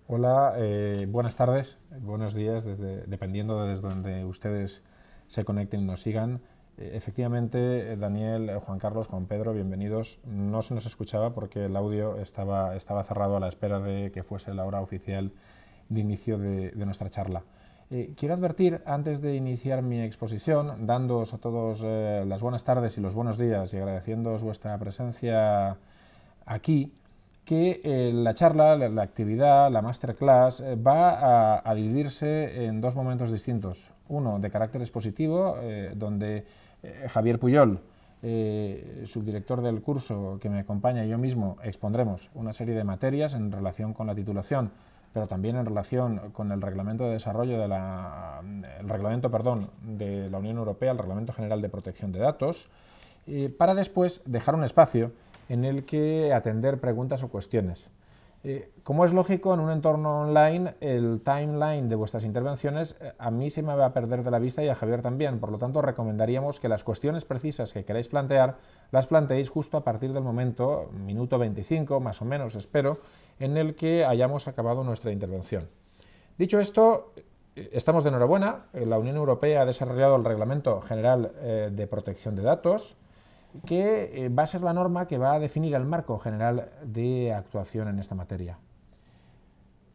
Hola, buenas tardes, buenos días, dependiendo de desde donde ustedes se conecten y nos sigan. Efectivamente, Daniel, Juan Carlos, Juan Pedro, bienvenidos. No se nos escuchaba porque el audio estaba cerrado a la espera de que fuese la hora oficial de inicio de nuestra charla. Quiero advertir, antes de iniciar mi exposición, dándoos a todos las buenas tardes y los buenos días y agradeciéndoos vuestra presencia aquí, que la charla, la actividad, la masterclass va a dividirse en dos momentos distintos. Uno de carácter expositivo, donde Javier Puyol, subdirector del curso que me acompaña, y yo mismo expondremos una serie de materias en relación con la titulación, pero también en relación con el reglamento de desarrollo de el reglamento, perdón, de la Unión Europea, el Reglamento General de Protección de Datos, para después dejar un espacio en el que atender preguntas o cuestiones. Como es lógico, en un entorno online, el timeline de vuestras intervenciones a mí se me va a perder de la vista y a Javier también. Por lo tanto, recomendaríamos que las cuestiones precisas que queráis plantear las planteéis justo a partir del momento, minuto 25, más o menos, espero, en el que hayamos acabado nuestra intervención. Dicho esto, estamos de enhorabuena. La Unión Europea ha desarrollado el Reglamento General de Protección de Datos, que va a ser la norma que va a definir el marco general de actuación en esta materia.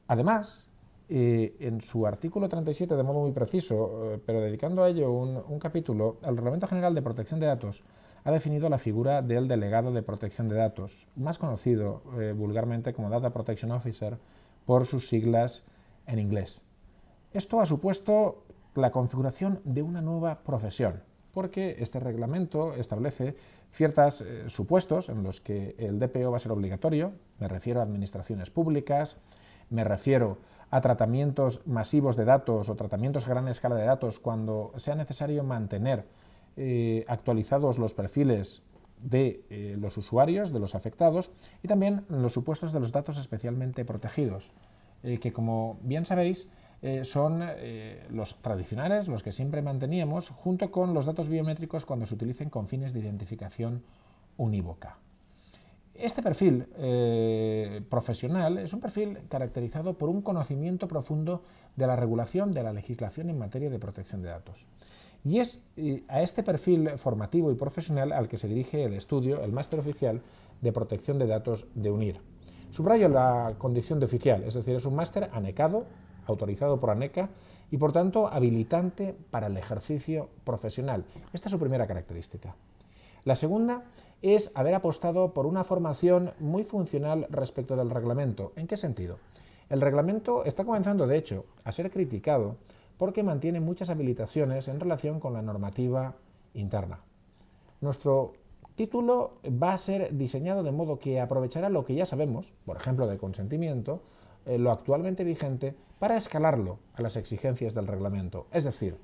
Además, en su artículo 37, de modo muy preciso, pero dedicando a ello un capítulo, el Reglamento General de Protección de Datos ha definido la figura del delegado de protección de datos, más conocido vulgarmente como Data Protection Officer por sus siglas en inglés. Esto ha supuesto la configuración de una nueva profesión, porque este reglamento establece ciertos supuestos en los que el DPO va a ser obligatorio. Me refiero a administraciones públicas, me refiero a tratamientos masivos de datos o tratamientos a gran escala de datos cuando sea necesario mantener actualizados los perfiles de los usuarios, de los afectados, y también los supuestos de los datos especialmente protegidos, que, como bien sabéis, son los tradicionales, los que siempre manteníamos, junto con los datos biométricos cuando se utilicen con fines de identificación unívoca. Este perfil profesional es un perfil caracterizado por un conocimiento profundo de la regulación de la legislación en materia de protección de datos. Y es a este perfil formativo y profesional al que se dirige el estudio, el máster oficial de protección de datos de UNIR. Subrayo la condición de oficial, es decir, es un máster anecado, autorizado por ANECA y, por tanto, habilitante para el ejercicio profesional. Esta es su primera característica. La segunda es haber apostado por una formación muy funcional respecto del reglamento. ¿En qué sentido? El reglamento está comenzando, de hecho, a ser criticado porque mantiene muchas habilitaciones en relación con la normativa interna. Nuestro título va a ser diseñado de modo que aprovechará lo que ya sabemos, por ejemplo, de consentimiento, lo actualmente vigente, para escalarlo a las exigencias del reglamento. Es decir,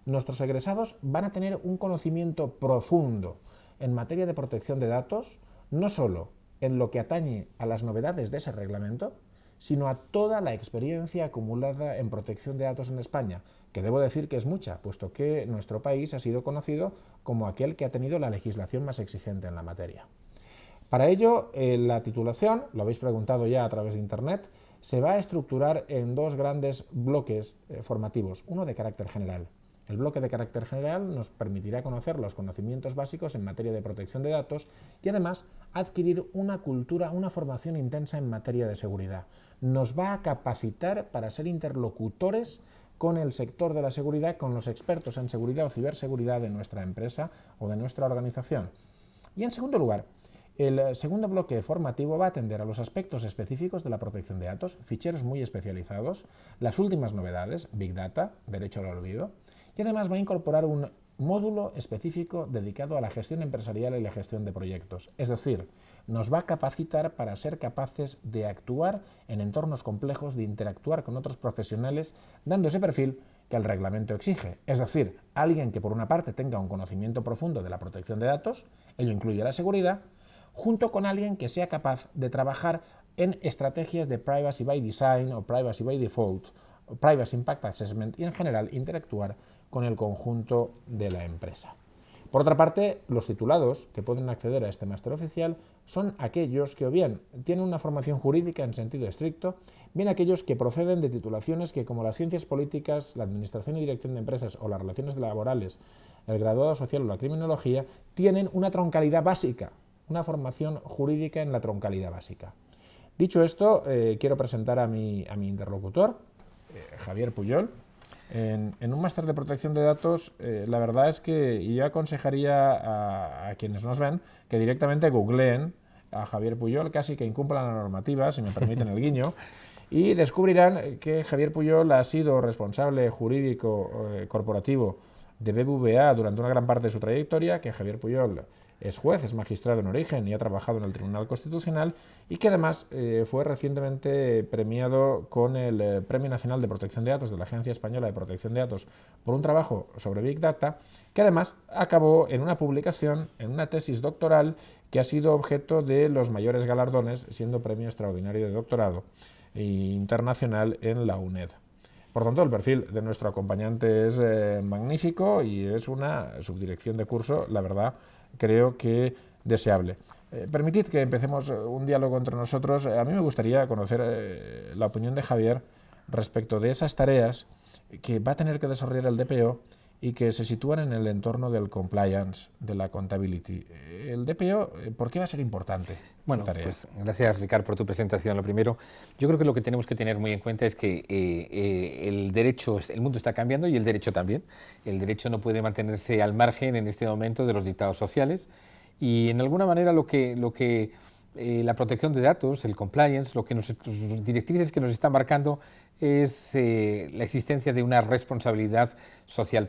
nuestros egresados van a tener un conocimiento profundo en materia de protección de datos, no solo en lo que atañe a las novedades de ese reglamento, sino a toda la experiencia acumulada en protección de datos en España, que debo decir que es mucha, puesto que nuestro país ha sido conocido como aquel que ha tenido la legislación más exigente en la materia. Para ello, la titulación, lo habéis preguntado ya a través de Internet, se va a estructurar en dos grandes bloques formativos, uno de carácter general. El bloque de carácter general nos permitirá conocer los conocimientos básicos en materia de protección de datos y, además, adquirir una cultura, una formación intensa en materia de seguridad. Nos va a capacitar para ser interlocutores con el sector de la seguridad, con los expertos en seguridad o ciberseguridad de nuestra empresa o de nuestra organización. Y, en segundo lugar, el segundo bloque formativo va a atender a los aspectos específicos de la protección de datos, ficheros muy especializados, las últimas novedades, Big Data, derecho al olvido, y además va a incorporar un módulo específico dedicado a la gestión empresarial y la gestión de proyectos. Es decir, nos va a capacitar para ser capaces de actuar en entornos complejos, de interactuar con otros profesionales, dando ese perfil que el reglamento exige. Es decir, alguien que por una parte tenga un conocimiento profundo de la protección de datos, ello incluye la seguridad, junto con alguien que sea capaz de trabajar en estrategias de Privacy by Design o Privacy by Default, o Privacy Impact Assessment, y en general interactuar con el conjunto de la empresa. Por otra parte, los titulados que pueden acceder a este máster oficial son aquellos que o bien tienen una formación jurídica en sentido estricto, bien aquellos que proceden de titulaciones que, como las ciencias políticas, la administración y dirección de empresas o las relaciones laborales, el graduado social o la criminología, tienen una troncalidad básica, una formación jurídica en la troncalidad básica. Dicho esto, quiero presentar a mi interlocutor, Javier Puyol. En un máster de protección de datos, la verdad es que yo aconsejaría a quienes nos ven que directamente googleen a Javier Puyol, casi que incumplan la normativa, si me permiten el guiño, y descubrirán que Javier Puyol ha sido responsable jurídico corporativo de BBVA durante una gran parte de su trayectoria, que Javier Puyol es juez, es magistrado en origen y ha trabajado en el Tribunal Constitucional, y que además fue recientemente premiado con el Premio Nacional de Protección de Datos de la Agencia Española de Protección de Datos por un trabajo sobre Big Data, que además acabó en una publicación, en una tesis doctoral que ha sido objeto de los mayores galardones, siendo premio extraordinario de doctorado internacional en la UNED. Por tanto, el perfil de nuestro acompañante es magnífico y es una subdirección de curso, la verdad, creo que deseable. Permitid que empecemos un diálogo entre nosotros. A mí me gustaría conocer la opinión de Javier respecto de esas tareas que va a tener que desarrollar el DPO y que se sitúan en el entorno del compliance, de la accountability. El DPO, ¿por qué va a ser importante? Bueno, pues gracias, Ricard, por tu presentación. Lo primero, yo creo que lo que tenemos que tener muy en cuenta es que el mundo está cambiando y el derecho también. El derecho no puede mantenerse al margen en este momento de los dictados sociales y, en alguna manera, la protección de datos, el compliance, las directrices que nos están marcando es la existencia de una responsabilidad social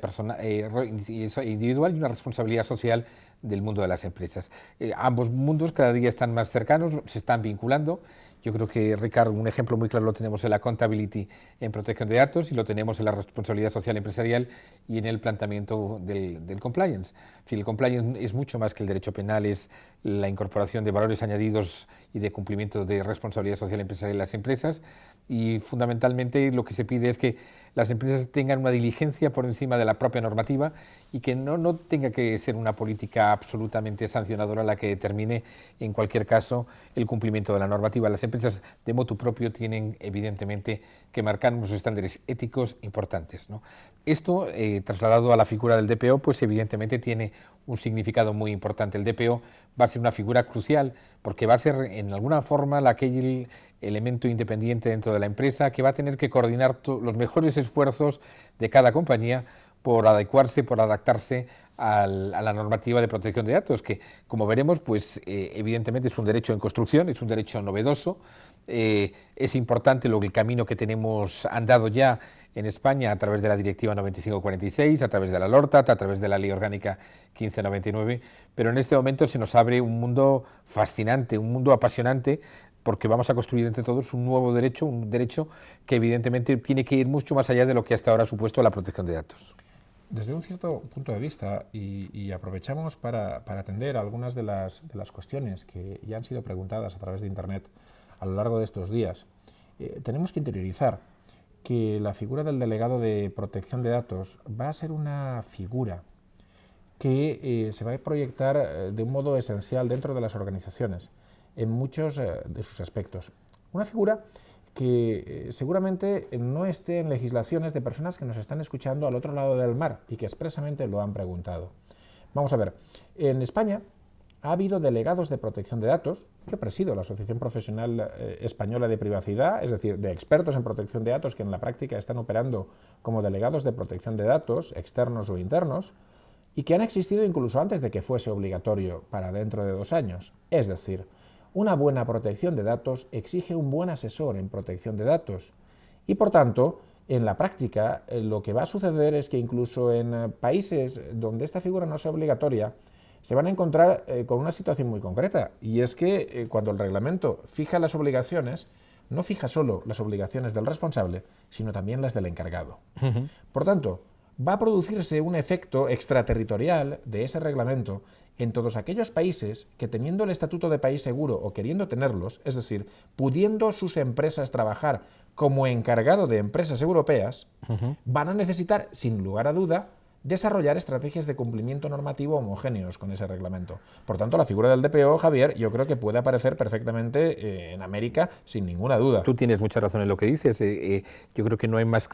individual y una responsabilidad social del mundo de las empresas. Ambos mundos cada día están más cercanos, se están vinculando. Yo creo que, Ricardo, un ejemplo muy claro lo tenemos en la accountability en protección de datos y lo tenemos en la responsabilidad social empresarial y en el planteamiento del compliance. El compliance es mucho más que el derecho penal, es la incorporación de valores añadidos y de cumplimiento de responsabilidad social empresarial en las empresas, y fundamentalmente lo que se pide es que las empresas tengan una diligencia por encima de la propia normativa y que no tenga que ser una política absolutamente sancionadora la que determine en cualquier caso el cumplimiento de la normativa. Las empresas de motu propio tienen evidentemente que marcar unos estándares éticos importantes, ¿no? Esto, trasladado a la figura del DPO, pues evidentemente tiene un significado muy importante. El DPO va a ser una figura crucial porque va a ser en alguna forma aquel elemento independiente dentro de la empresa que va a tener que coordinar los mejores esfuerzos de cada compañía por adecuarse, por adaptarse a la normativa de protección de datos, que, como veremos, pues evidentemente es un derecho en construcción, es un derecho novedoso. Es importante el camino que tenemos andado ya en España a través de la Directiva 9546, a través de la LORTAT, a través de la Ley Orgánica 1599, pero en este momento se nos abre un mundo fascinante, un mundo apasionante, porque vamos a construir entre todos un nuevo derecho, un derecho que evidentemente tiene que ir mucho más allá de lo que hasta ahora ha supuesto la protección de datos. Desde un cierto punto de vista, y aprovechamos para atender algunas de las cuestiones que ya han sido preguntadas a través de Internet a lo largo de estos días, tenemos que interiorizar que la figura del delegado de protección de datos va a ser una figura que se va a proyectar de un modo esencial dentro de las organizaciones en muchos de sus aspectos. Una figura que seguramente no esté en legislaciones de personas que nos están escuchando al otro lado del mar y que expresamente lo han preguntado. Vamos a ver, en España ha habido delegados de protección de datos. Yo presido la Asociación Profesional Española de Privacidad, es decir, de expertos en protección de datos que en la práctica están operando como delegados de protección de datos, externos o internos, y que han existido incluso antes de que fuese obligatorio para dentro de 2 años. Es decir, una buena protección de datos exige un buen asesor en protección de datos y, por tanto, en la práctica lo que va a suceder es que incluso en países donde esta figura no sea obligatoria se van a encontrar con una situación muy concreta, y es que cuando el reglamento fija las obligaciones, no fija solo las obligaciones del responsable, sino también las del encargado. Por tanto, va a producirse un efecto extraterritorial de ese reglamento en todos aquellos países que, teniendo el estatuto de país seguro o queriendo tenerlos, es decir, pudiendo sus empresas trabajar como encargado de empresas europeas, van a necesitar, sin lugar a duda, desarrollar estrategias de cumplimiento normativo homogéneos con ese reglamento. Por tanto, la figura del DPO, Javier, yo creo que puede aparecer perfectamente en América sin ninguna duda. Tú tienes mucha razón en lo que dices. Yo creo que no hay más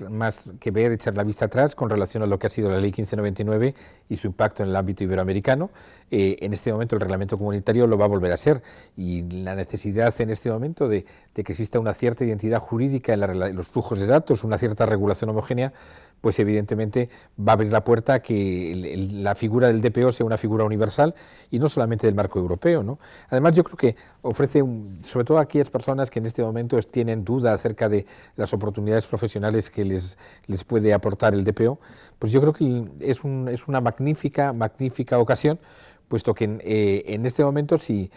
que ver, echar la vista atrás con relación a lo que ha sido la Ley 1599 y su impacto en el ámbito iberoamericano. En este momento el reglamento comunitario lo va a volver a ser, y la necesidad en este momento de que exista una cierta identidad jurídica en los flujos de datos, una cierta regulación homogénea, pues evidentemente va a abrir la puerta a que la figura del DPO sea una figura universal y no solamente del marco europeo, ¿no? Además, yo creo que ofrece, sobre todo a aquellas personas que en este momento tienen duda acerca de las oportunidades profesionales que les puede aportar el DPO, pues yo creo que es una magnífica ocasión, puesto que en este momento, si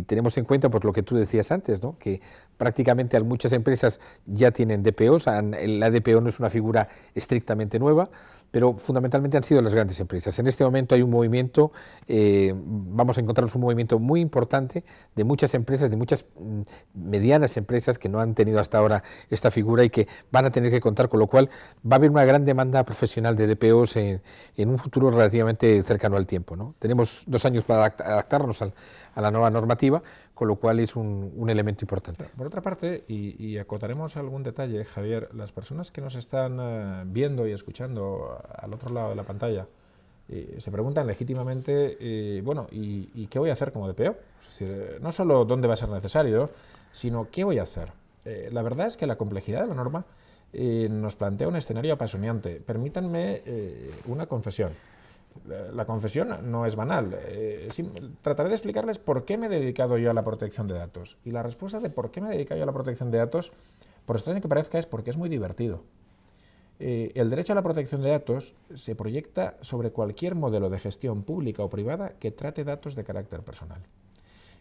tenemos en cuenta pues lo que tú decías antes, ¿no? Que prácticamente muchas empresas ya tienen DPOs, la DPO no es una figura estrictamente nueva, pero fundamentalmente han sido las grandes empresas. En este momento hay un movimiento, vamos a encontrarnos un movimiento muy importante de muchas empresas, de muchas medianas empresas que no han tenido hasta ahora esta figura y que van a tener que contar, con lo cual va a haber una gran demanda profesional de DPOs en un futuro relativamente cercano al tiempo, ¿no? Tenemos 2 años para adaptarnos a la nueva normativa, con lo cual es un elemento importante. Por otra parte, y acotaremos algún detalle, Javier, las personas que nos están viendo y escuchando al otro lado de la pantalla se preguntan legítimamente, bueno, ¿y qué voy a hacer como DPO? Es decir, no solo dónde va a ser necesario, sino qué voy a hacer. La verdad es que la complejidad de la norma nos plantea un escenario apasionante. Permítanme una confesión. La confesión no es banal. Trataré de explicarles por qué me he dedicado yo a la protección de datos. Y la respuesta de por qué me he dedicado yo a la protección de datos, por extraño que parezca, es porque es muy divertido. El derecho a la protección de datos se proyecta sobre cualquier modelo de gestión pública o privada que trate datos de carácter personal.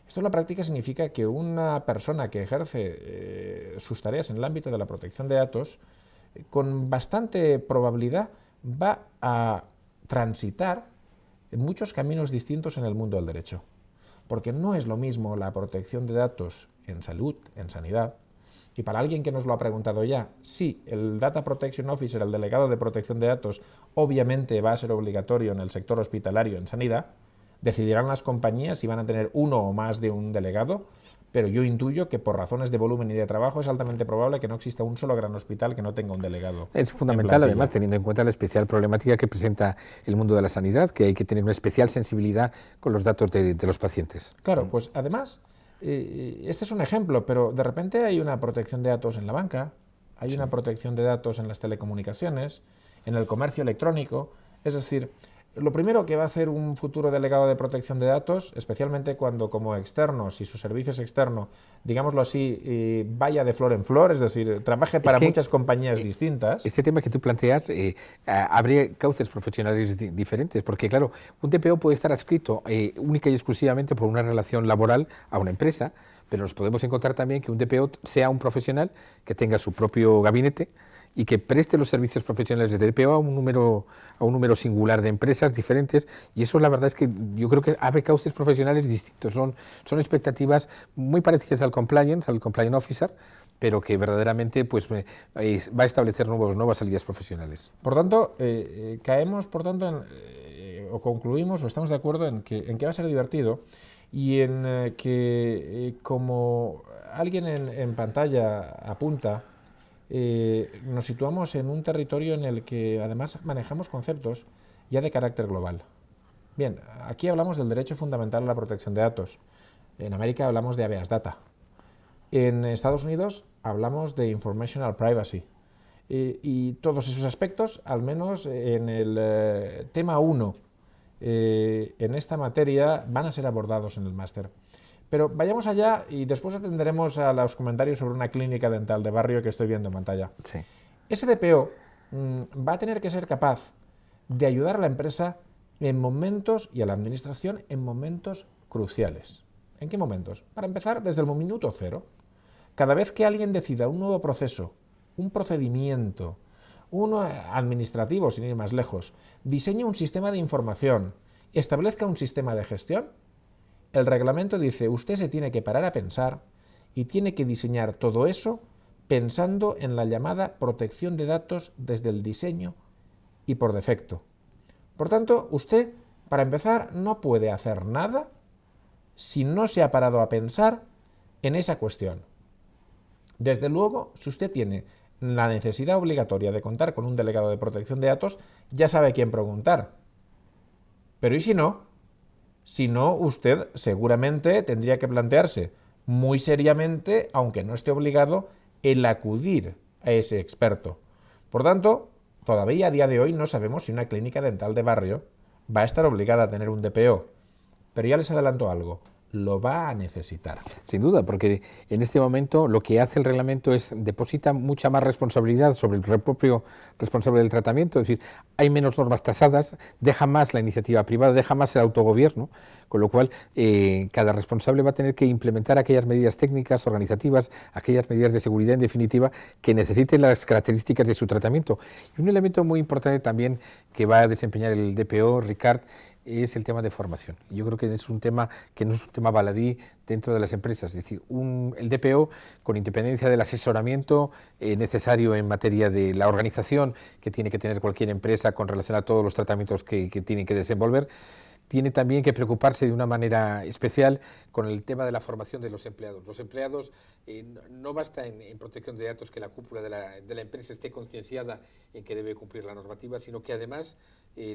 Esto en la práctica significa que una persona que ejerce sus tareas en el ámbito de la protección de datos, con bastante probabilidad va a transitar en muchos caminos distintos en el mundo del derecho. Porque no es lo mismo la protección de datos en salud, en sanidad, y para alguien que nos lo ha preguntado ya, sí, el Data Protection Officer, el delegado de protección de datos, obviamente va a ser obligatorio en el sector hospitalario, en sanidad. Decidirán las compañías si van a tener uno o más de un delegado, pero yo intuyo que por razones de volumen y de trabajo es altamente probable que no exista un solo gran hospital que no tenga un delegado. Es fundamental, además, teniendo en cuenta la especial problemática que presenta el mundo de la sanidad, que hay que tener una especial sensibilidad con los datos de los pacientes. Claro, pues además, este es un ejemplo, pero de repente hay una protección de datos en la banca, hay una protección de datos en las telecomunicaciones, en el comercio electrónico, es decir, lo primero que va a hacer un futuro delegado de protección de datos, especialmente cuando como externo, si su servicio es externo, digámoslo así, vaya de flor en flor, es decir, trabaje para muchas compañías distintas. Este tema que tú planteas, habría cauces profesionales diferentes, porque claro, un DPO puede estar adscrito única y exclusivamente por una relación laboral a una empresa, pero nos podemos encontrar también que un DPO sea un profesional que tenga su propio gabinete y que preste los servicios profesionales de DPO a un número singular de empresas diferentes, y eso la verdad es que yo creo que abre cauces profesionales distintos, son expectativas muy parecidas al compliance officer, pero que verdaderamente pues, va a establecer nuevas salidas profesionales. Por tanto, caemos o concluimos o estamos de acuerdo en que va a ser divertido y en que, como alguien en pantalla apunta, nos situamos en un territorio en el que además manejamos conceptos ya de carácter global. Bien, aquí hablamos del derecho fundamental a la protección de datos. En América hablamos de habeas data. En Estados Unidos hablamos de informational privacy. Y todos esos aspectos, al menos en el tema 1, en esta materia, van a ser abordados en el máster. Pero vayamos allá y después atenderemos a los comentarios sobre una clínica dental de barrio que estoy viendo en pantalla. Sí. Ese DPO va a tener que ser capaz de ayudar a la empresa en momentos y a la administración en momentos cruciales. ¿En qué momentos? Para empezar, desde el minuto cero. Cada vez que alguien decida un nuevo proceso, un procedimiento, uno administrativo, sin ir más lejos, diseñe un sistema de información, establezca un sistema de gestión, el reglamento dice, usted se tiene que parar a pensar y tiene que diseñar todo eso pensando en la llamada protección de datos desde el diseño y por defecto. Por tanto, usted, para empezar, no puede hacer nada si no se ha parado a pensar en esa cuestión. Desde luego, si usted tiene la necesidad obligatoria de contar con un delegado de protección de datos, ya sabe a quién preguntar. Pero ¿y si no? Si no, usted seguramente tendría que plantearse muy seriamente, aunque no esté obligado, el acudir a ese experto. Por tanto, todavía a día de hoy no sabemos si una clínica dental de barrio va a estar obligada a tener un DPO. Pero ya les adelanto algo, lo va a necesitar. Sin duda, porque en este momento lo que hace el reglamento es deposita mucha más responsabilidad sobre el propio responsable del tratamiento, es decir, hay menos normas tasadas, deja más la iniciativa privada, deja más el autogobierno, con lo cual cada responsable va a tener que implementar aquellas medidas técnicas, organizativas, aquellas medidas de seguridad en definitiva que necesiten las características de su tratamiento. Y un elemento muy importante también que va a desempeñar el DPO, Ricard, es el tema de formación. Yo creo que es un tema que no es un tema baladí dentro de las empresas, es decir, el DPO, con independencia del asesoramiento necesario en materia de la organización que tiene que tener cualquier empresa con relación a todos los tratamientos que tienen que desenvolver, tiene también que preocuparse de una manera especial con el tema de la formación de los empleados. Los empleados no basta en protección de datos que la cúpula de la empresa esté concienciada en que debe cumplir la normativa, sino que además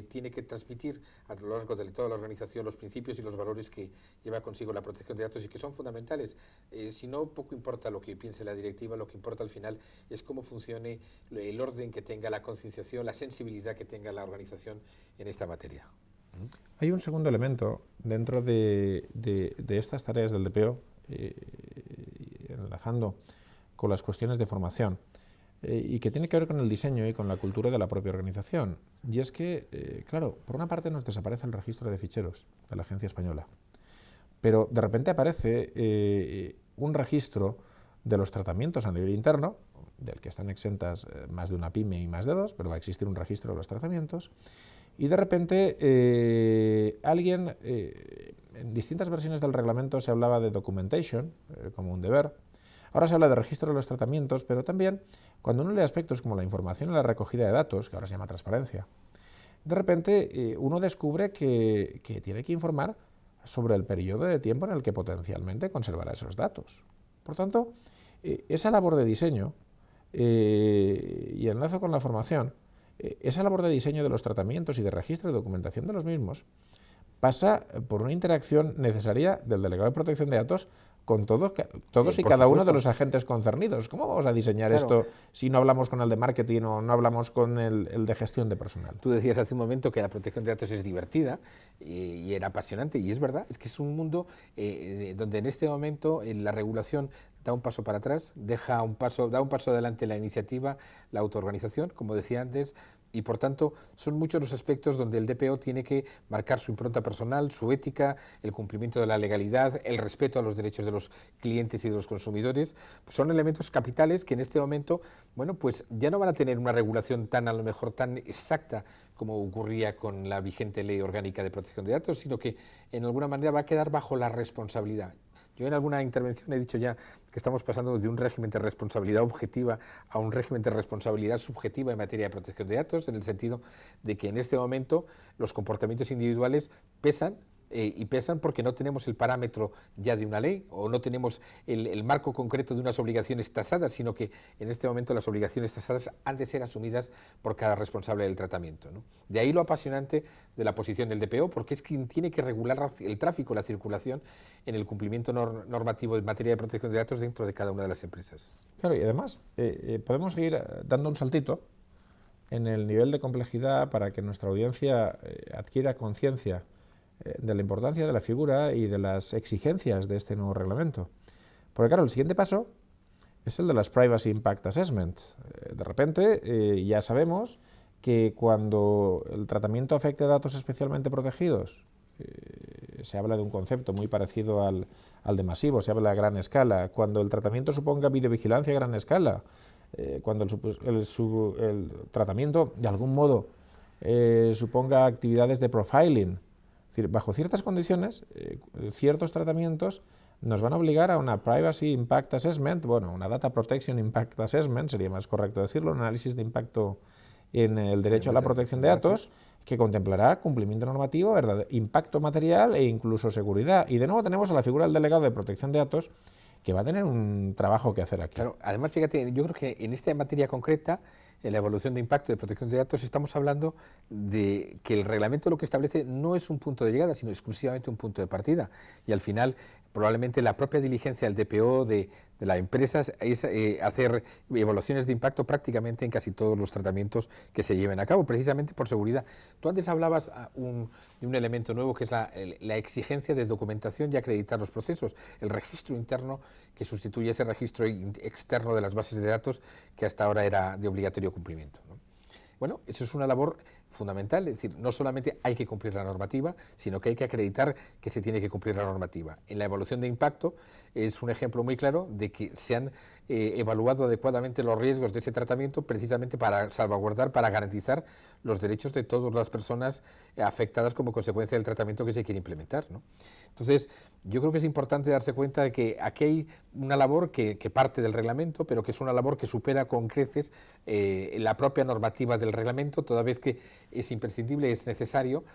tiene que transmitir a lo largo de toda la organización los principios y los valores que lleva consigo la protección de datos y que son fundamentales. Si no, poco importa lo que piense la directiva, lo que importa al final es cómo funcione el orden que tenga la concienciación, la sensibilidad que tenga la organización en esta materia. Hay un segundo elemento dentro de estas tareas del DPO, enlazando con las cuestiones de formación, y que tiene que ver con el diseño y con la cultura de la propia organización. Y es que, claro, por una parte nos desaparece el registro de ficheros de la Agencia Española, pero de repente aparece un registro de los tratamientos a nivel interno, del que están exentas más de una pyme y más de dos, pero va a existir un registro de los tratamientos. Y de repente alguien, en distintas versiones del reglamento se hablaba de documentation, como un deber. Ahora se habla de registro de los tratamientos, pero también cuando uno lee aspectos como la información y la recogida de datos, que ahora se llama transparencia, de repente uno descubre que tiene que informar sobre el periodo de tiempo en el que potencialmente conservará esos datos. Por tanto, esa labor de diseño, y enlazo con la formación, esa labor de diseño de los tratamientos y de registro y documentación de los mismos pasa por una interacción necesaria del delegado de protección de datos con todos y cada uno de los agentes concernidos. ¿Cómo vamos a diseñar esto si no hablamos con el de marketing o no hablamos con el de gestión de personal? Tú decías hace un momento que la protección de datos es divertida y era apasionante, y es verdad, es que es un mundo donde en este momento la regulación da un paso para atrás, da un paso adelante la iniciativa, la autoorganización, como decía antes, y por tanto son muchos los aspectos donde el DPO tiene que marcar su impronta personal, su ética, el cumplimiento de la legalidad, el respeto a los derechos de los clientes y de los consumidores. Son elementos capitales que en este momento, bueno, pues ya no van a tener una regulación a lo mejor tan exacta como ocurría con la vigente Ley Orgánica de Protección de Datos, sino que en alguna manera va a quedar bajo la responsabilidad. Yo en alguna intervención he dicho ya que estamos pasando de un régimen de responsabilidad objetiva a un régimen de responsabilidad subjetiva en materia de protección de datos, en el sentido de que en este momento los comportamientos individuales pesan, y pesan porque no tenemos el parámetro ya de una ley o no tenemos el marco concreto de unas obligaciones tasadas, sino que en este momento las obligaciones tasadas han de ser asumidas por cada responsable del tratamiento, ¿no? De ahí lo apasionante de la posición del DPO, porque es quien tiene que regular el tráfico, la circulación en el cumplimiento normativo en materia de protección de datos dentro de cada una de las empresas. Claro, y además podemos seguir dando un saltito en el nivel de complejidad para que nuestra audiencia adquiera conciencia de la importancia de la figura y de las exigencias de este nuevo reglamento. Porque claro, el siguiente paso es el de las Privacy Impact Assessment. De repente ya sabemos que cuando el tratamiento afecte a datos especialmente protegidos, se habla de un concepto muy parecido al de masivo, se habla a gran escala. Cuando el tratamiento suponga videovigilancia a gran escala, cuando el tratamiento de algún modo suponga actividades de profiling. Es decir, bajo ciertas condiciones, ciertos tratamientos nos van a obligar a una Privacy Impact Assessment, bueno, una Data Protection Impact Assessment, sería más correcto decirlo, un análisis de impacto en el derecho a la protección de datos, que contemplará cumplimiento normativo, impacto material e incluso seguridad. Y de nuevo tenemos a la figura del delegado de protección de datos, que va a tener un trabajo que hacer aquí. Claro, además, fíjate, yo creo que en esta materia concreta, en la evaluación de impacto de protección de datos, estamos hablando de que el reglamento lo que establece no es un punto de llegada, sino exclusivamente un punto de partida. Y al final, probablemente la propia diligencia del DPO de la empresa es hacer evaluaciones de impacto prácticamente en casi todos los tratamientos que se lleven a cabo, precisamente por seguridad. Tú antes hablabas de un elemento nuevo que es la exigencia de documentación y acreditar los procesos, el registro interno que sustituye ese registro externo de las bases de datos que hasta ahora era de obligatorio cumplimiento, ¿no? Bueno, eso es una labor fundamental, es decir, no solamente hay que cumplir la normativa, sino que hay que acreditar que se tiene que cumplir la normativa. En la evaluación de impacto es un ejemplo muy claro de que se han evaluado adecuadamente los riesgos de ese tratamiento precisamente para salvaguardar, para garantizar los derechos de todas las personas afectadas como consecuencia del tratamiento que se quiere implementar, ¿no? Entonces, yo creo que es importante darse cuenta de que aquí hay una labor que parte del reglamento, pero que es una labor que supera con creces la propia normativa del reglamento, toda vez que es imprescindible, es necesario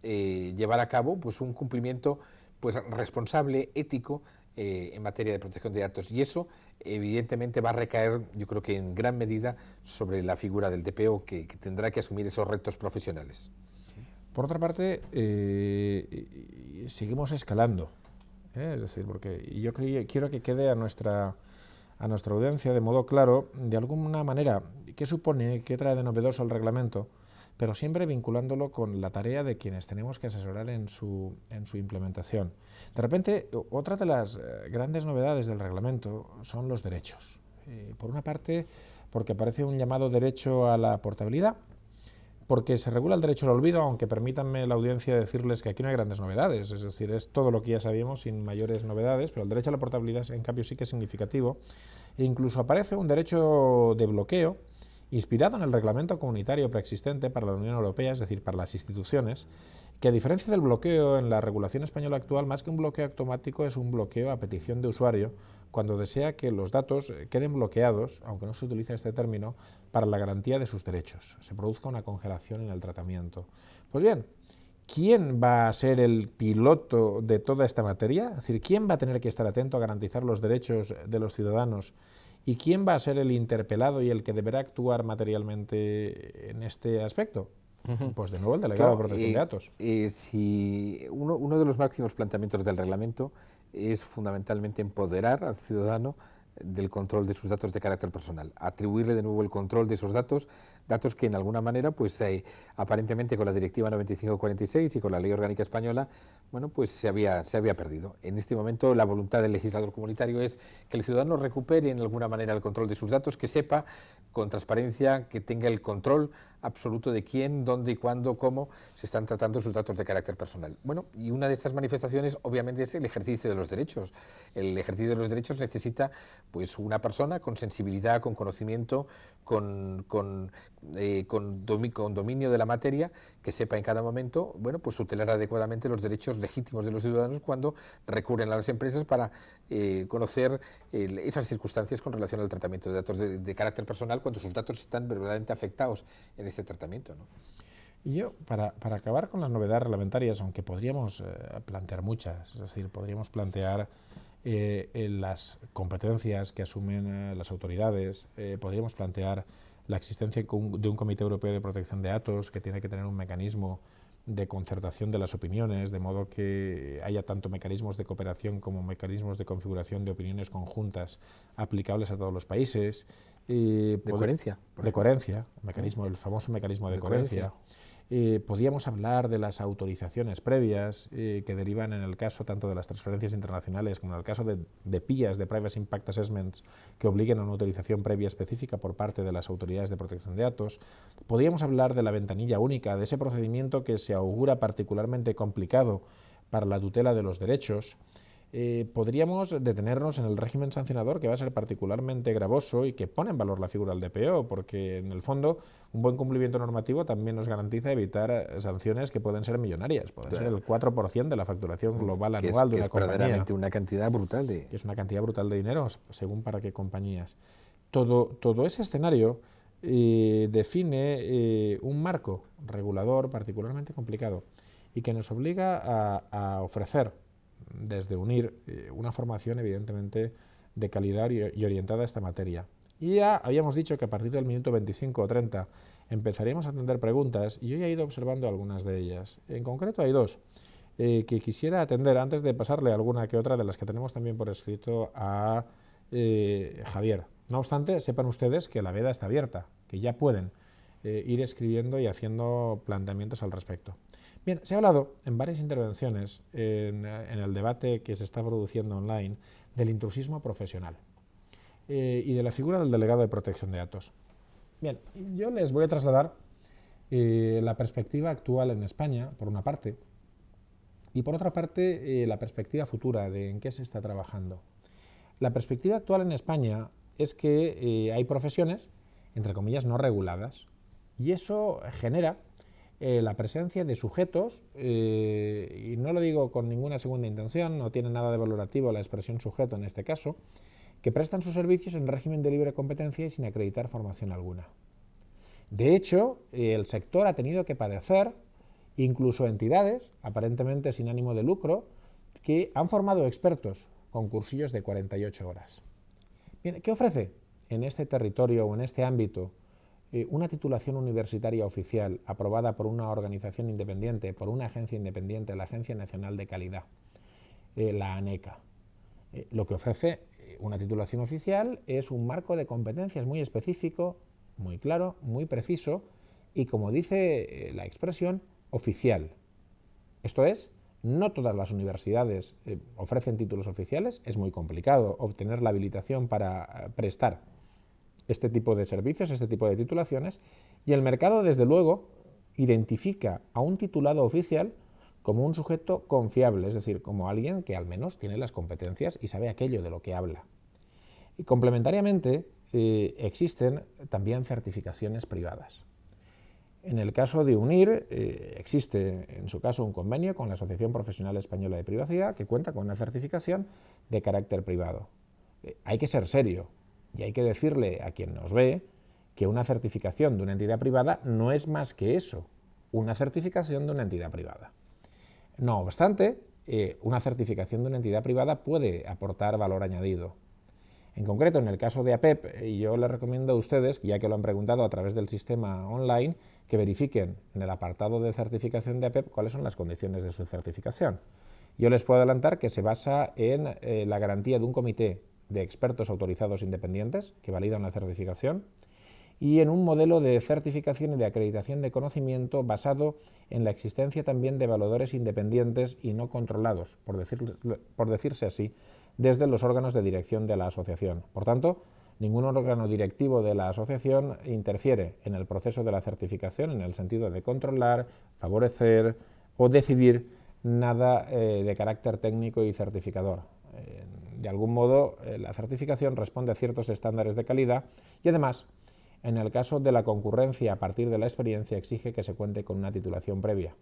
llevar a cabo pues, un cumplimiento pues, responsable, ético, en materia de protección de datos. Y eso, evidentemente, va a recaer, yo creo que en gran medida, sobre la figura del DPO, que tendrá que asumir esos retos profesionales. Por otra parte, seguimos escalando, es decir, porque yo quiero que quede a nuestra audiencia de modo claro, de alguna manera, qué supone, qué trae de novedoso el reglamento, pero siempre vinculándolo con la tarea de quienes tenemos que asesorar en su implementación. De repente, otra de las grandes novedades del reglamento son los derechos. Por una parte, porque aparece un llamado derecho a la portabilidad, porque se regula el derecho al olvido, aunque permítanme la audiencia decirles que aquí no hay grandes novedades, es decir, es todo lo que ya sabíamos sin mayores novedades, pero el derecho a la portabilidad en cambio sí que es significativo, e incluso aparece un derecho de bloqueo inspirado en el reglamento comunitario preexistente para la Unión Europea, es decir, para las instituciones, que a diferencia del bloqueo en la regulación española actual, más que un bloqueo automático, es un bloqueo a petición de usuario cuando desea que los datos queden bloqueados, aunque no se utiliza este término, para la garantía de sus derechos. Se produzca una congelación en el tratamiento. Pues bien, ¿quién va a ser el piloto de toda esta materia? Es decir, ¿quién va a tener que estar atento a garantizar los derechos de los ciudadanos? ¿Y quién va a ser el interpelado y el que deberá actuar materialmente en este aspecto? Pues de nuevo el delegado de protección de datos. Si uno de los máximos planteamientos del reglamento es fundamentalmente empoderar al ciudadano del control de sus datos de carácter personal, atribuirle de nuevo el control de esos datos que en alguna manera, pues aparentemente con la Directiva 9546 y con la Ley Orgánica Española, bueno, pues se había perdido. En este momento la voluntad del legislador comunitario es que el ciudadano recupere en alguna manera el control de sus datos, que sepa con transparencia, que tenga el control absoluto de quién, dónde y cuándo, cómo se están tratando sus datos de carácter personal. Bueno, y una de estas manifestaciones obviamente es el ejercicio de los derechos. El ejercicio de los derechos necesita pues una persona con sensibilidad, con conocimiento, con dominio de la materia, que sepa en cada momento, bueno, pues tutelar adecuadamente los derechos legítimos de los ciudadanos cuando recurren a las empresas para conocer esas circunstancias con relación al tratamiento de datos de carácter personal cuando sus datos están verdaderamente afectados en este tratamiento, ¿no? Y yo, para acabar con las novedades reglamentarias, aunque podríamos plantear muchas, es decir, podríamos plantear las competencias que asumen las autoridades, podríamos plantear la existencia de un Comité Europeo de Protección de Datos que tiene que tener un mecanismo de concertación de las opiniones, de modo que haya tanto mecanismos de cooperación como mecanismos de configuración de opiniones conjuntas aplicables a todos los países. De coherencia. De coherencia, el famoso mecanismo de coherencia. Podríamos hablar de las autorizaciones previas que derivan en el caso tanto de las transferencias internacionales como en el caso de PIAs, de Privacy Impact Assessments, que obliguen a una autorización previa específica por parte de las autoridades de protección de datos. Podríamos hablar de la ventanilla única, de ese procedimiento que se augura particularmente complicado para la tutela de los derechos. Podríamos detenernos en el régimen sancionador, que va a ser particularmente gravoso y que pone en valor la figura del DPO, porque en el fondo un buen cumplimiento normativo también nos garantiza evitar sanciones que pueden ser millonarias, pueden ser el 4% de la facturación global anual de una compañía. Una cantidad brutal es una cantidad brutal de dinero, según para qué compañías. Todo ese escenario define un marco regulador particularmente complicado y que nos obliga a ofrecer desde UNIR una formación evidentemente de calidad y orientada a esta materia. Y ya habíamos dicho que a partir del minuto 25 o 30 empezaríamos a atender preguntas y yo ya he ido observando algunas de ellas. En concreto hay dos que quisiera atender antes de pasarle alguna que otra de las que tenemos también por escrito a Javier. No obstante, sepan ustedes que la veda está abierta, que ya pueden ir escribiendo y haciendo planteamientos al respecto. Bien, se ha hablado en varias intervenciones en el debate que se está produciendo online del intrusismo profesional y de la figura del delegado de protección de datos. Bien, yo les voy a trasladar la perspectiva actual en España, por una parte, y por otra parte la perspectiva futura de en qué se está trabajando. La perspectiva actual en España es que hay profesiones, entre comillas, no reguladas, y eso genera la presencia de sujetos, y no lo digo con ninguna segunda intención, no tiene nada de valorativo la expresión sujeto en este caso, que prestan sus servicios en régimen de libre competencia y sin acreditar formación alguna. De hecho, el sector ha tenido que padecer incluso entidades, aparentemente sin ánimo de lucro, que han formado expertos con cursillos de 48 horas. Bien, ¿qué ofrece en este territorio o en este ámbito una titulación universitaria oficial aprobada por una organización independiente, por una agencia independiente, la Agencia Nacional de Calidad, la ANECA? Lo que ofrece una titulación oficial es un marco de competencias muy específico, muy claro, muy preciso y, como dice la expresión, oficial. Esto es, no todas las universidades ofrecen títulos oficiales, es muy complicado obtener la habilitación para prestar este tipo de servicios, este tipo de titulaciones, y el mercado, desde luego, identifica a un titulado oficial como un sujeto confiable, es decir, como alguien que al menos tiene las competencias y sabe aquello de lo que habla. Y complementariamente existen también certificaciones privadas. En el caso de UNIR existe en su caso un convenio con la Asociación Profesional Española de Privacidad que cuenta con una certificación de carácter privado. Hay que ser serio y hay que decirle a quien nos ve que una certificación de una entidad privada no es más que eso, una certificación de una entidad privada. No obstante, una certificación de una entidad privada puede aportar valor añadido. En concreto, en el caso de APEP, yo les recomiendo a ustedes, ya que lo han preguntado a través del sistema online, que verifiquen en el apartado de certificación de APEP cuáles son las condiciones de su certificación. Yo les puedo adelantar que se basa en la garantía de un comité de expertos autorizados independientes que validan la certificación y en un modelo de certificación y de acreditación de conocimiento basado en la existencia también de evaluadores independientes y no controlados, por decirse así, desde los órganos de dirección de la asociación. Por tanto, ningún órgano directivo de la asociación interfiere en el proceso de la certificación en el sentido de controlar, favorecer o decidir nada de carácter técnico y certificador. De algún modo, la certificación responde a ciertos estándares de calidad y además, en el caso de la concurrencia a partir de la experiencia, exige que se cuente con una titulación previa,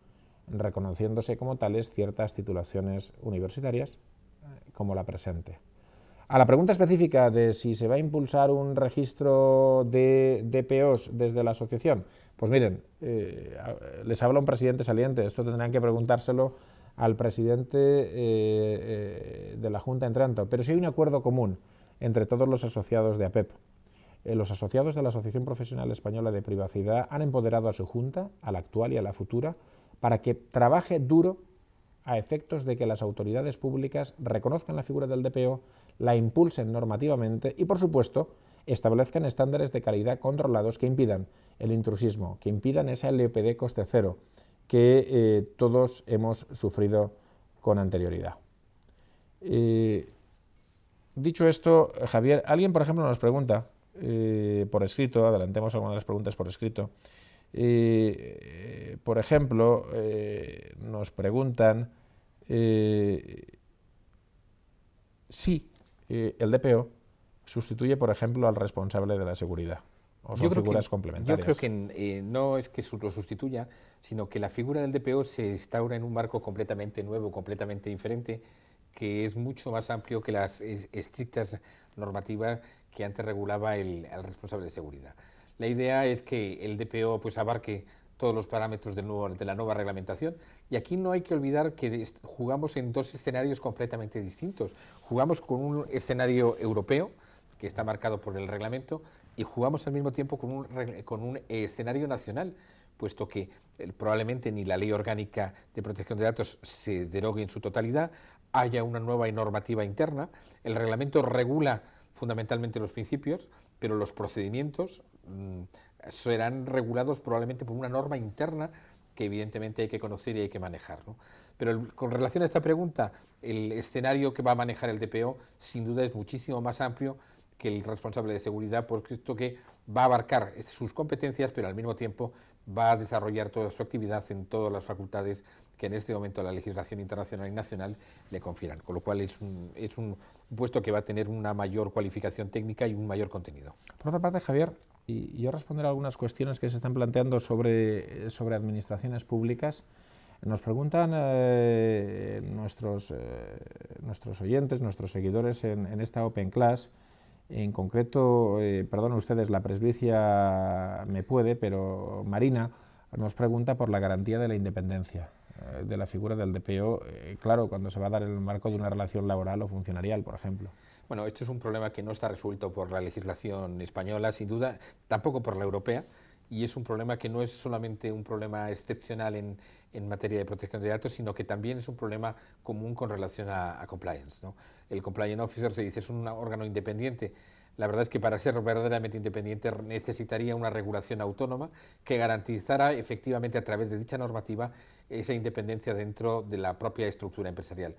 reconociéndose como tales ciertas titulaciones universitarias como la presente. A la pregunta específica de si se va a impulsar un registro de DPOs desde la asociación, pues miren, les habla un presidente saliente, esto tendrán que preguntárselo al presidente de la Junta en Trento, pero sí hay un acuerdo común entre todos los asociados de APEP. Los asociados de la Asociación Profesional Española de Privacidad han empoderado a su Junta, a la actual y a la futura, para que trabaje duro a efectos de que las autoridades públicas reconozcan la figura del DPO, la impulsen normativamente y, por supuesto, establezcan estándares de calidad controlados que impidan el intrusismo, que impidan esa LOPD coste cero que todos hemos sufrido con anterioridad. Dicho esto, Javier, alguien, por ejemplo, nos pregunta por escrito, adelantemos algunas de las preguntas por escrito. Por ejemplo, nos preguntan si el DPO sustituye, por ejemplo, al responsable de la seguridad. ¿O son figuras complementarias? Yo creo que no es que lo sustituya, sino que la figura del DPO se instaura en un marco completamente nuevo, completamente diferente, que es mucho más amplio que las estrictas normativas que antes regulaba al responsable de seguridad. La idea es que el DPO pues abarque todos los parámetros de la nueva reglamentación, y aquí no hay que olvidar que jugamos en dos escenarios completamente distintos. Jugamos con un escenario europeo, que está marcado por el reglamento, y jugamos al mismo tiempo con un escenario nacional, puesto que probablemente ni la Ley Orgánica de Protección de Datos se derogue en su totalidad, haya una nueva normativa interna. El reglamento regula fundamentalmente los principios, pero los procedimientos serán regulados probablemente por una norma interna que evidentemente hay que conocer y hay que manejar, ¿no? Pero con relación a esta pregunta, el escenario que va a manejar el DPO sin duda es muchísimo más amplio que el responsable de seguridad, porque esto que va a abarcar sus competencias, pero al mismo tiempo va a desarrollar toda su actividad en todas las facultades que en este momento la legislación internacional y nacional le confieran, con lo cual es un puesto que va a tener una mayor cualificación técnica y un mayor contenido. Por otra parte, Javier, y yo responder a algunas cuestiones que se están planteando sobre administraciones públicas. Nos preguntan nuestros oyentes, nuestros seguidores en esta Open Class, en concreto, perdonen ustedes, la presbicia me puede, pero Marina nos pregunta por la garantía de la independencia de la figura del DPO, claro, cuando se va a dar en el marco de una relación laboral o funcionarial, por ejemplo. Bueno, esto es un problema que no está resuelto por la legislación española, sin duda, tampoco por la europea, y es un problema que no es solamente un problema excepcional en materia de protección de datos, sino que también es un problema común con relación a compliance, ¿no? El compliance officer, se dice, es un órgano independiente. La verdad es que para ser verdaderamente independiente necesitaría una regulación autónoma que garantizara efectivamente a través de dicha normativa esa independencia dentro de la propia estructura empresarial.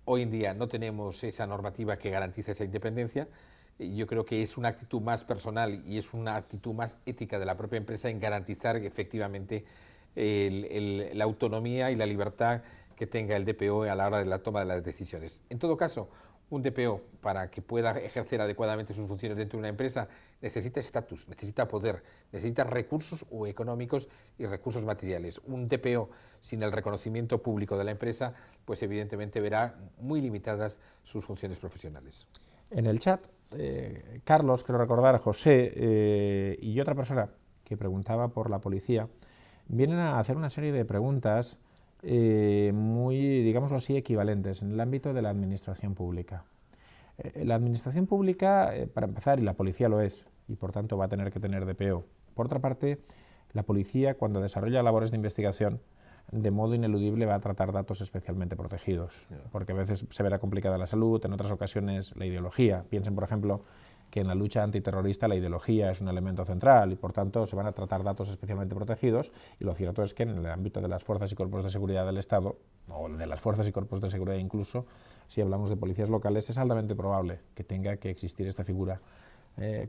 Hoy en día no tenemos esa normativa que garantice esa independencia. Yo creo que es una actitud más personal y es una actitud más ética de la propia empresa en garantizar efectivamente la autonomía y la libertad que tenga el DPO a la hora de la toma de las decisiones. En todo caso, un DPO, para que pueda ejercer adecuadamente sus funciones dentro de una empresa, necesita estatus, necesita poder, necesita recursos económicos y recursos materiales. Un DPO sin el reconocimiento público de la empresa, pues evidentemente verá muy limitadas sus funciones profesionales. En el chat, Carlos, quiero recordar, José y otra persona que preguntaba por la policía, vienen a hacer una serie de preguntas muy, digámoslo así, equivalentes en el ámbito de la administración pública. La administración pública, para empezar, y la policía lo es, y por tanto va a tener que tener DPO. Por otra parte, la policía, cuando desarrolla labores de investigación, de modo ineludible va a tratar datos especialmente protegidos, porque a veces se verá complicada la salud, en otras ocasiones la ideología. Piensen, por ejemplo, que en la lucha antiterrorista la ideología es un elemento central y por tanto se van a tratar datos especialmente protegidos, y lo cierto es que en el ámbito de las fuerzas y cuerpos de seguridad del Estado, o de las fuerzas y cuerpos de seguridad incluso, si hablamos de policías locales, es altamente probable que tenga que existir esta figura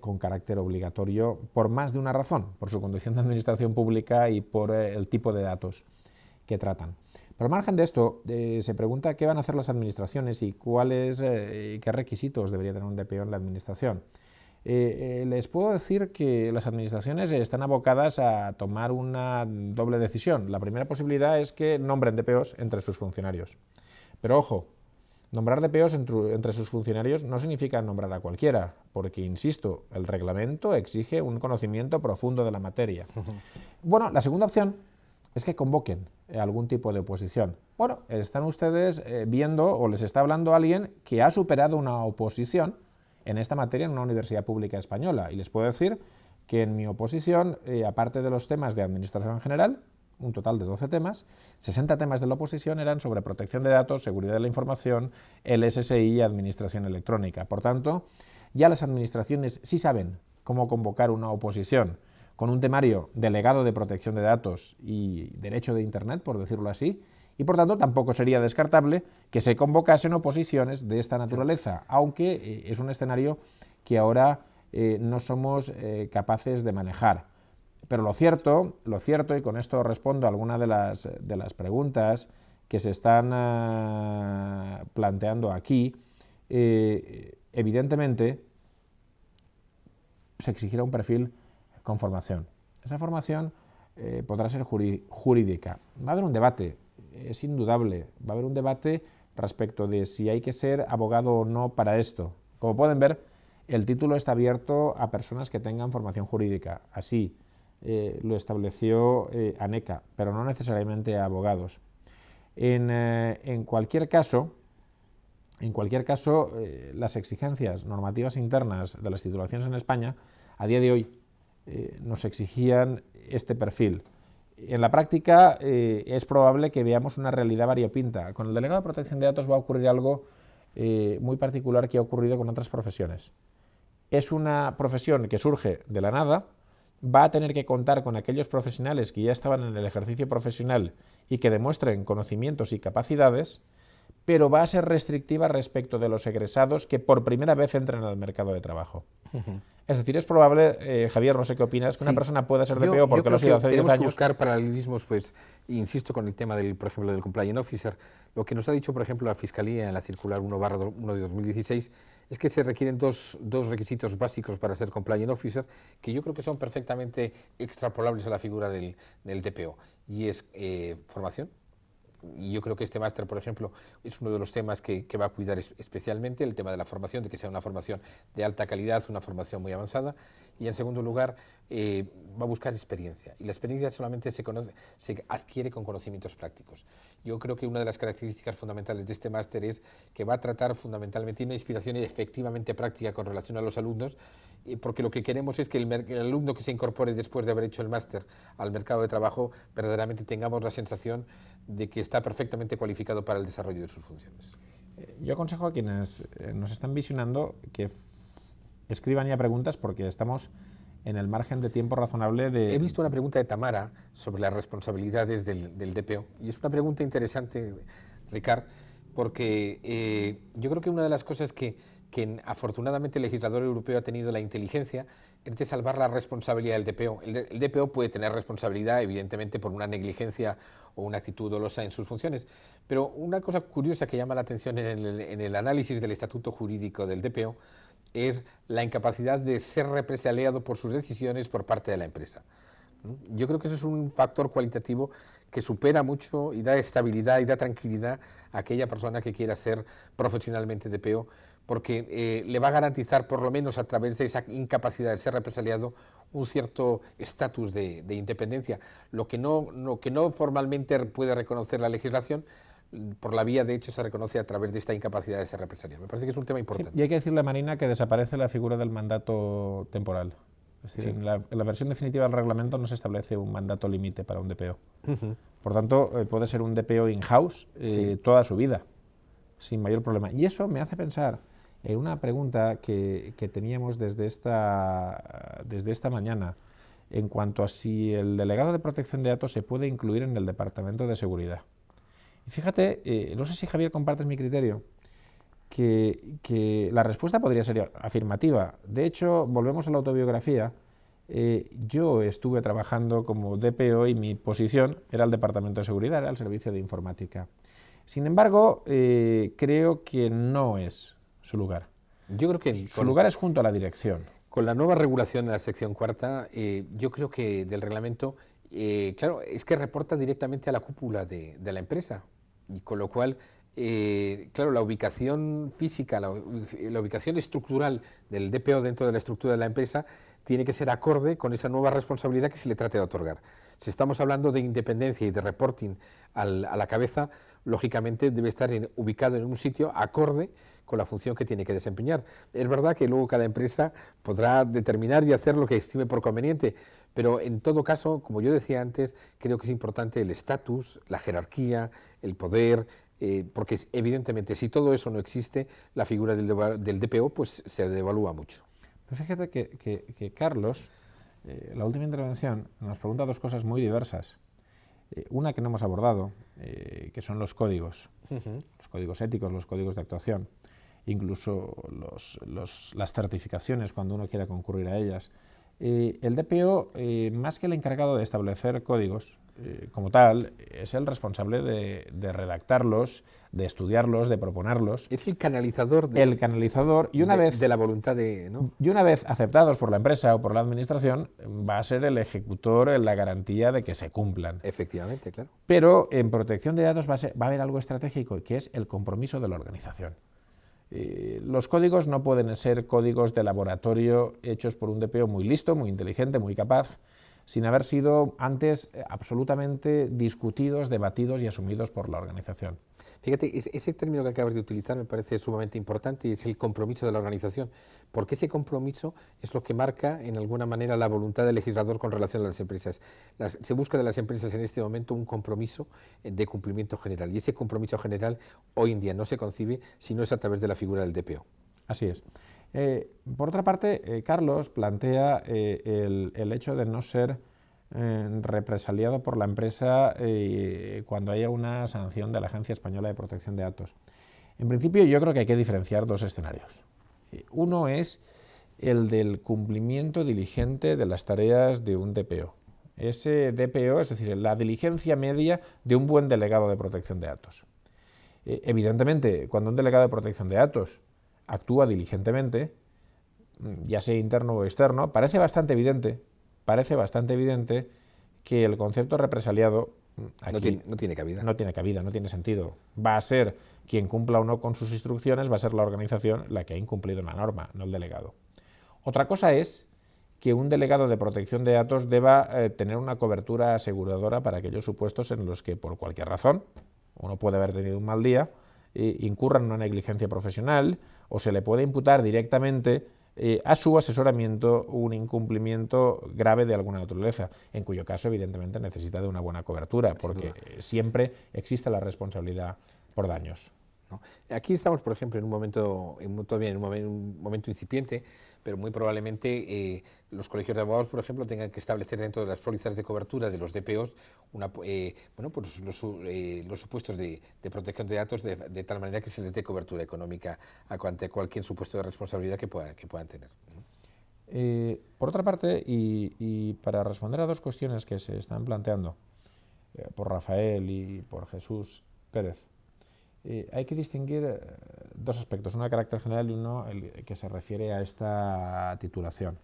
con carácter obligatorio por más de una razón, por su condición de administración pública y por el tipo de datos que tratan. Pero al margen de esto, se pregunta qué van a hacer las administraciones y qué requisitos debería tener un DPO en la administración. Les puedo decir que las administraciones están abocadas a tomar una doble decisión. La primera posibilidad es que nombren DPOs entre sus funcionarios. Pero ojo, nombrar DPOs entre sus funcionarios no significa nombrar a cualquiera, porque, insisto, el reglamento exige un conocimiento profundo de la materia. Bueno, la segunda opción es que convoquen algún tipo de oposición. Bueno, están ustedes viendo o les está hablando alguien que ha superado una oposición en esta materia en una universidad pública española. Y les puedo decir que en mi oposición, aparte de los temas de administración general, un total de 12 temas, 60 temas de la oposición eran sobre protección de datos, seguridad de la información, el SSI y administración electrónica. Por tanto, ya las administraciones sí saben cómo convocar una oposición con un temario delegado de protección de datos y derecho de Internet, por decirlo así, y por tanto tampoco sería descartable que se convocasen oposiciones de esta naturaleza, aunque es un escenario que ahora no somos capaces de manejar. Pero lo cierto, y con esto respondo a alguna de las preguntas que se están planteando aquí, evidentemente se exigirá un perfil con formación. Esa formación podrá ser jurídica. Va a haber un debate, es indudable, va a haber un debate respecto de si hay que ser abogado o no para esto. Como pueden ver, el título está abierto a personas que tengan formación jurídica. Así lo estableció ANECA, pero no necesariamente a abogados. En cualquier caso, las exigencias normativas internas de las titulaciones en España, a día de hoy, nos exigían este perfil. En la práctica es probable que veamos una realidad variopinta. Con el delegado de protección de datos va a ocurrir algo muy particular que ha ocurrido con otras profesiones. Es una profesión que surge de la nada, va a tener que contar con aquellos profesionales que ya estaban en el ejercicio profesional y que demuestren conocimientos y capacidades, pero va a ser restrictiva respecto de los egresados que por primera vez entran al mercado de trabajo. Es decir, es probable, Javier, no sé qué opinas, que una persona pueda ser DPO porque lo ha sido hace 10 años. Tenemos que buscar paralelismos, pues, insisto con el tema, por ejemplo, del compliance officer. Lo que nos ha dicho, por ejemplo, la Fiscalía en la circular 1/1 de 2016 es que se requieren dos requisitos básicos para ser compliance officer, que yo creo que son perfectamente extrapolables a la figura del DPO, y es formación. Y yo creo que este máster, por ejemplo, es uno de los temas que va a cuidar especialmente, el tema de la formación, de que sea una formación de alta calidad, una formación muy avanzada. Y en segundo lugar, va a buscar experiencia. Y la experiencia solamente se adquiere con conocimientos prácticos. Yo creo que una de las características fundamentales de este máster es que va a tratar fundamentalmente una inspiración efectivamente práctica con relación a los alumnos, porque lo que queremos es que el alumno que se incorpore después de haber hecho el máster al mercado de trabajo, verdaderamente tengamos la sensación de que está perfectamente cualificado para el desarrollo de sus funciones. Yo aconsejo a quienes nos están visionando que escriban ya preguntas, porque estamos en el margen de tiempo razonable de... He visto una pregunta de Tamara sobre las responsabilidades del DPO, y es una pregunta interesante, Ricard, porque yo creo que una de las cosas que afortunadamente el legislador europeo ha tenido la inteligencia es de salvar la responsabilidad del DPO. El DPO puede tener responsabilidad, evidentemente, por una negligencia o una actitud dolosa en sus funciones, pero una cosa curiosa que llama la atención en el análisis del estatuto jurídico del DPO es la incapacidad de ser represaliado por sus decisiones por parte de la empresa. Yo creo que eso es un factor cualitativo que supera mucho y da estabilidad y da tranquilidad a aquella persona que quiera ser profesionalmente DPO, porque le va a garantizar, por lo menos a través de esa incapacidad de ser represaliado, un cierto estatus de independencia, lo que no formalmente puede reconocer la legislación. Por la vía, de hecho, se reconoce a través de esta incapacidad de ser represaliado. Me parece que es un tema importante. Sí, y hay que decirle a Marina que desaparece la figura del mandato temporal. Es decir, en la versión definitiva del reglamento no se establece un mandato límite para un DPO. Por tanto, puede ser un DPO in-house toda su vida, sin mayor problema. Y eso me hace pensar en una pregunta que teníamos desde esta mañana, en cuanto a si el delegado de protección de datos se puede incluir en el departamento de seguridad. Y fíjate, no sé si, Javier, compartes mi criterio, que la respuesta podría ser afirmativa. De hecho, volvemos a la autobiografía. Yo estuve trabajando como DPO y mi posición era el departamento de seguridad, era el servicio de informática. Sin embargo, creo que no es su lugar. Yo creo que su lugar es junto a la dirección. Con la nueva regulación de la sección cuarta, yo creo que del reglamento, claro, es que reporta directamente a la cúpula de la empresa, y con lo cual, claro, la ubicación física, la ubicación estructural del DPO dentro de la estructura de la empresa tiene que ser acorde con esa nueva responsabilidad que se le trate de otorgar. Si estamos hablando de independencia y de reporting a la cabeza, lógicamente debe estar ubicado en un sitio acorde con la función que tiene que desempeñar. Es verdad que luego cada empresa podrá determinar y hacer lo que estime por conveniente, pero en todo caso, como yo decía antes, creo que es importante el estatus, la jerarquía, el poder, porque evidentemente si todo eso no existe, la figura del DPO pues se devalúa mucho. Pues fíjate que Carlos, la última intervención, nos pregunta dos cosas muy diversas. Una que no hemos abordado, que son los códigos, los códigos éticos, los códigos de actuación, incluso las certificaciones cuando uno quiera concurrir a ellas. El DPO, más que el encargado de establecer códigos como tal, es el responsable de redactarlos, de estudiarlos, de proponerlos. Es el canalizador y una vez de la voluntad de... ¿no? Y una vez aceptados por la empresa o por la administración, va a ser el ejecutor en la garantía de que se cumplan. Efectivamente, claro. Pero en protección de datos va a haber algo estratégico, que es el compromiso de la organización. Los códigos no pueden ser códigos de laboratorio hechos por un DPO muy listo, muy inteligente, muy capaz, sin haber sido antes absolutamente discutidos, debatidos y asumidos por la organización. Fíjate, ese término que acabas de utilizar me parece sumamente importante y es el compromiso de la organización, porque ese compromiso es lo que marca en alguna manera la voluntad del legislador con relación a las empresas. Se busca de las empresas en este momento un compromiso de cumplimiento general y ese compromiso general hoy en día no se concibe si no es a través de la figura del DPO. Así es. Por otra parte, Carlos plantea el hecho de no ser represaliado por la empresa cuando haya una sanción de la Agencia Española de Protección de Datos. En principio, yo creo que hay que diferenciar dos escenarios. Uno es el del cumplimiento diligente de las tareas de un DPO. Ese DPO, es decir, la diligencia media de un buen delegado de protección de datos. Evidentemente, cuando un delegado de protección de datos actúa diligentemente, ya sea interno o externo, parece bastante evidente que el concepto represaliado aquí no tiene cabida. No tiene cabida, no tiene sentido. Va a ser quien cumpla o no con sus instrucciones, va a ser la organización la que ha incumplido la norma, no el delegado. Otra cosa es que un delegado de protección de datos deba tener una cobertura aseguradora para aquellos supuestos en los que, por cualquier razón, uno puede haber tenido un mal día, incurra en una negligencia profesional o se le puede imputar directamente a su asesoramiento un incumplimiento grave de alguna naturaleza, en cuyo caso evidentemente necesita de una buena cobertura, porque siempre existe la responsabilidad por daños. ¿No? Aquí estamos, por ejemplo, todavía en un momento incipiente, pero muy probablemente los colegios de abogados, por ejemplo, tengan que establecer dentro de las pólizas de cobertura de los DPOs los supuestos de protección de datos de tal manera que se les dé cobertura económica ante cualquier supuesto de responsabilidad que puedan tener. Por otra parte, y para responder a dos cuestiones que se están planteando por Rafael y por Jesús Pérez, hay que distinguir dos aspectos, uno de carácter general y uno el que se refiere a esta titulación.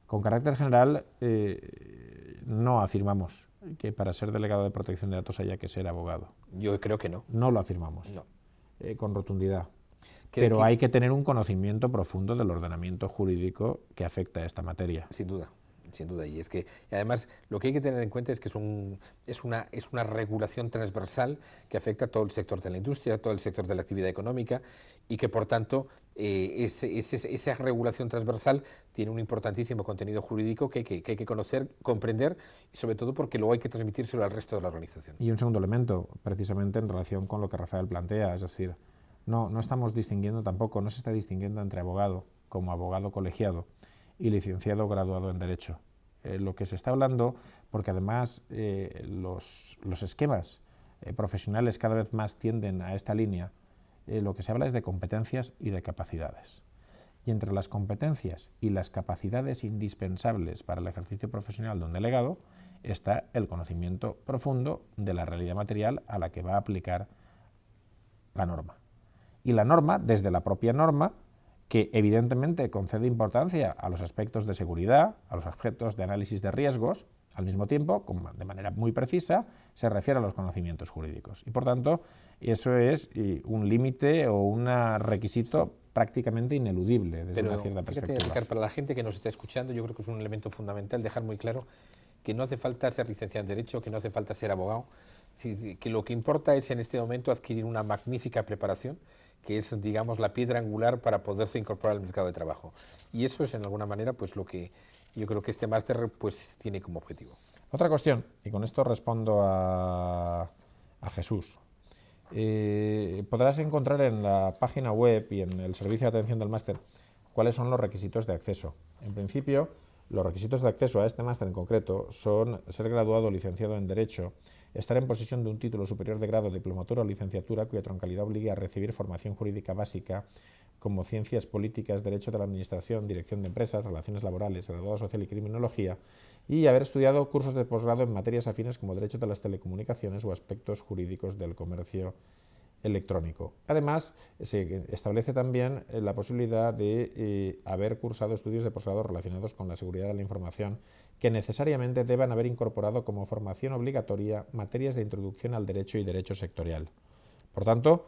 Con carácter general, no afirmamos que para ser delegado de protección de datos haya que ser abogado. Yo creo que no. No lo afirmamos, no. Con rotundidad. Pero hay que tener un conocimiento profundo del ordenamiento jurídico que afecta a esta materia. Sin duda. Sin duda, y es que además lo que hay que tener en cuenta es que es una regulación transversal que afecta a todo el sector de la industria, a todo el sector de la actividad económica y que por tanto esa regulación transversal tiene un importantísimo contenido jurídico que hay que conocer, comprender y sobre todo porque luego hay que transmitírselo al resto de la organización. Y un segundo elemento, precisamente en relación con lo que Rafael plantea, es decir, no estamos distinguiendo tampoco, no se está distinguiendo entre abogado como abogado colegiado y licenciado o graduado en Derecho. Lo que se está hablando, porque además los esquemas profesionales cada vez más tienden a esta línea, lo que se habla es de competencias y de capacidades. Y entre las competencias y las capacidades indispensables para el ejercicio profesional de un delegado está el conocimiento profundo de la realidad material a la que va a aplicar la norma. Y la norma, desde la propia norma, que evidentemente concede importancia a los aspectos de seguridad, a los aspectos de análisis de riesgos, al mismo tiempo, de manera muy precisa, se refiere a los conocimientos jurídicos. Y por tanto, eso es un límite o un requisito prácticamente ineludible desde una cierta perspectiva. Ricardo, para la gente que nos está escuchando, yo creo que es un elemento fundamental dejar muy claro que no hace falta ser licenciado en Derecho, que no hace falta ser abogado, que lo que importa es en este momento adquirir una magnífica preparación, que es, digamos, la piedra angular para poderse incorporar al mercado de trabajo. Y eso es, en alguna manera, pues lo que yo creo que este máster pues tiene como objetivo. Otra cuestión, y con esto respondo a Jesús. Podrás encontrar en la página web y en el servicio de atención del máster cuáles son los requisitos de acceso. En principio, los requisitos de acceso a este máster en concreto son ser graduado o licenciado en Derecho, estar en posesión de un título superior de grado, diplomatura o licenciatura cuya troncalidad obligue a recibir formación jurídica básica como Ciencias Políticas, Derecho de la Administración, Dirección de Empresas, Relaciones Laborales, Graduado Social y Criminología, y haber estudiado cursos de posgrado en materias afines como Derecho de las Telecomunicaciones o aspectos jurídicos del comercio electrónico. Además, se establece también la posibilidad de haber cursado estudios de posgrado relacionados con la seguridad de la información que necesariamente deban haber incorporado como formación obligatoria materias de introducción al derecho y derecho sectorial. Por tanto,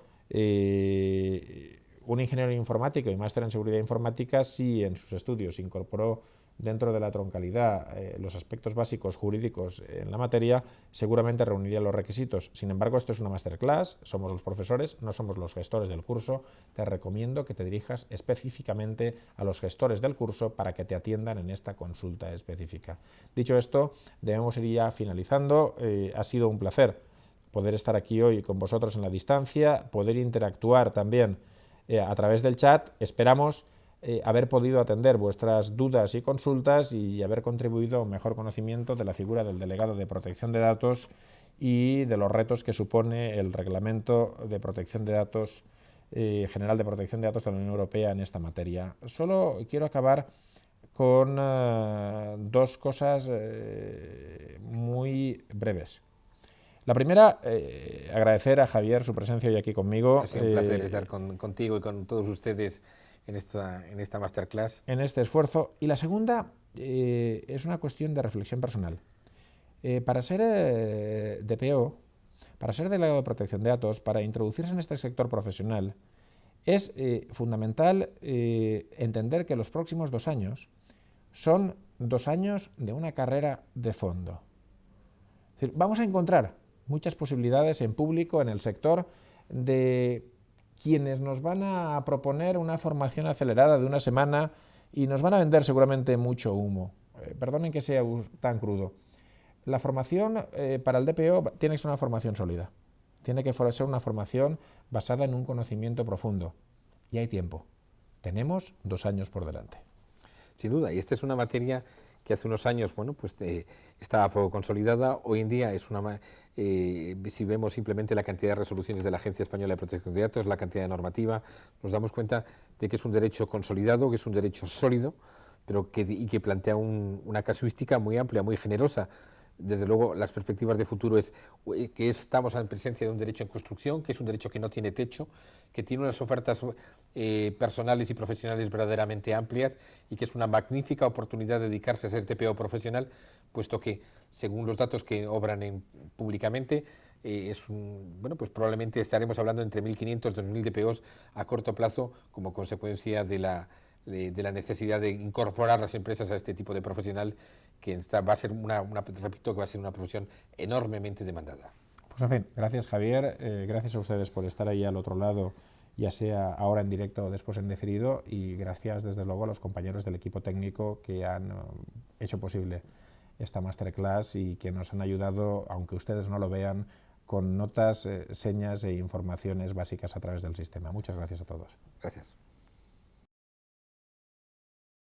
un ingeniero informático y máster en seguridad informática, si en sus estudios incorporó dentro de la troncalidad los aspectos básicos jurídicos en la materia, seguramente reuniría los requisitos. Sin embargo, esto es una masterclass, somos los profesores, no somos los gestores del curso. Te recomiendo que te dirijas específicamente a los gestores del curso para que te atiendan en esta consulta específica. Dicho esto, debemos ir ya finalizando. Ha sido un placer poder estar aquí hoy con vosotros en la distancia, poder interactuar también a través del chat. Esperamos haber podido atender vuestras dudas y consultas y haber contribuido a un mejor conocimiento de la figura del delegado de protección de datos y de los retos que supone el Reglamento de Protección de Datos General de Protección de Datos de la Unión Europea en esta materia. Solo quiero acabar con dos cosas muy breves. La primera, agradecer a Javier su presencia hoy aquí conmigo. Ha sido un placer estar contigo y con todos ustedes en esta masterclass. En este esfuerzo. Y la segunda es una cuestión de reflexión personal. Para ser DPO, para ser delegado de protección de datos, para introducirse en este sector profesional, es fundamental entender que los próximos 2 años son 2 años de una carrera de fondo. Es decir, vamos a encontrar muchas posibilidades en público, en el sector, de quienes nos van a proponer una formación acelerada de una semana y nos van a vender seguramente mucho humo. Perdonen que sea tan crudo. La formación para el DPO tiene que ser una formación sólida. Tiene que ser una formación basada en un conocimiento profundo. Y hay tiempo. Tenemos 2 años por delante. Sin duda, y esta es una materia que hace unos años, bueno, pues estaba poco consolidada. Hoy en día es si vemos simplemente la cantidad de resoluciones de la Agencia Española de Protección de Datos, la cantidad de normativa, nos damos cuenta de que es un derecho consolidado, que es un derecho sólido, pero que plantea una casuística muy amplia, muy generosa. Desde luego, las perspectivas de futuro es que estamos en presencia de un derecho en construcción, que es un derecho que no tiene techo, que tiene unas ofertas personales y profesionales verdaderamente amplias y que es una magnífica oportunidad de dedicarse a ser TPO profesional, puesto que, según los datos que obran públicamente, pues probablemente estaremos hablando entre 1.500 y 2.000 DPOs a corto plazo como consecuencia de la necesidad de incorporar las empresas a este tipo de profesional que va a ser repito, que va a ser una profesión enormemente demandada. Pues en fin, gracias Javier, gracias a ustedes por estar ahí al otro lado, ya sea ahora en directo o después en diferido, y gracias desde luego a los compañeros del equipo técnico que han hecho posible esta masterclass y que nos han ayudado, aunque ustedes no lo vean, con notas, señas e informaciones básicas a través del sistema. Muchas gracias a todos. Gracias.